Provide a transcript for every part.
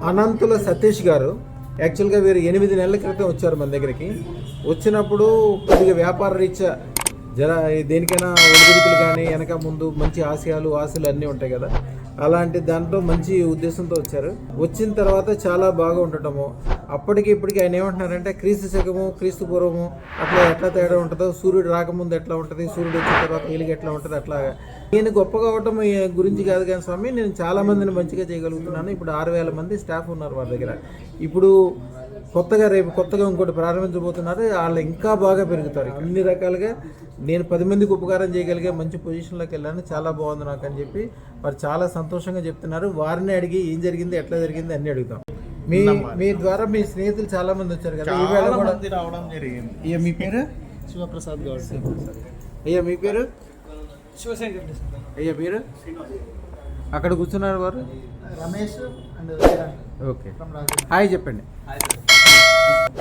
అనంతుల సతీష్ గారు యాక్చువల్గా వీరు 8 నెలల క్రితం వచ్చారు మన దగ్గరికి. వచ్చినప్పుడు కొద్దిగా వ్యాపార రీత్యా దేనికైనా ఒడిదుడుకులు కానీ వెనక ముందు మంచి ఆశలు అన్నీ ఉంటాయి కదా, అలాంటి దాంట్లో మంచి ఉద్దేశంతో వచ్చారు. వచ్చిన తర్వాత చాలా బాగా ఉండటము, అప్పటికి ఇప్పటికి ఆయన ఏమంటున్నారంటే క్రీస్తు శకము క్రీస్తు పూర్వము ఎట్లా తేడా ఉంటుందో, సూర్యుడు రాకముందు ఎట్లా ఉంటుంది, సూర్యుడు వచ్చిన తర్వాత వెలుగు ఎట్లా ఉంటుంది, అట్లాగా. నేను గొప్పగా అవటం గురించి కాదు కానీ స్వామి, నేను చాలా మందిని మంచిగా చేయగలుగుతున్నాను. ఇప్పుడు 6,000 మంది స్టాఫ్ ఉన్నారు వారి దగ్గర. ఇప్పుడు రేపు కొత్తగా ఇంకోటి ప్రారంభించబోతున్నారు. వాళ్ళు ఇంకా బాగా పెరుగుతారు. ఇన్ని రకాలుగా నేను 10 మందికి ఉపకారం చేయగలిగే మంచి పొజిషన్లోకి వెళ్ళాను, చాలా బాగుంది నాకు అని చెప్పి వారు చాలా సంతోషంగా చెప్తున్నారు. వారిని అడిగి ఏం జరిగింది, ఎట్లా జరిగింది అన్నీ అడుగుతాం. మీ ద్వారా మీ స్నేహితులు చాలా మంది వచ్చారు కదా, ఈవేళ కూడా రావడం జరిగింది. అయ్యా మీ పేరు? శివప్రసాద్ గౌడ్. అయ్యా మీ పేరు? శివశంకర్. అయ్యా మీరు? అక్కడ కూర్చున్నారు వారు రమేష్ అండ్ ఓకే, హాయ్ చెప్పండి.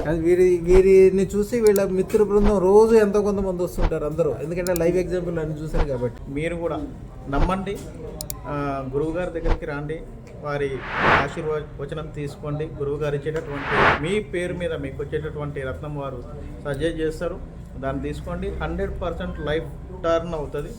అది వీరిని చూసి వీళ్ళ మిత్ర బృందం రోజు ఎంతో కొంతమంది వస్తుంటారు అందరూ, ఎందుకంటే లైవ్ ఎగ్జాంపుల్ అన్ని చూశారు కాబట్టి. మీరు కూడా నమ్మండి, గురువు గారి దగ్గరికి రండి, వారి ఆశీర్వచనం తీసుకోండి. గురువు గారు ఇచ్చేటటువంటి మీ పేరు మీద మీకు వచ్చేటటువంటి రత్నం వారు సజెస్ట్ చేస్తారు, దాన్ని తీసుకోండి. 100% లైఫ్ టర్న్ అవుతుంది.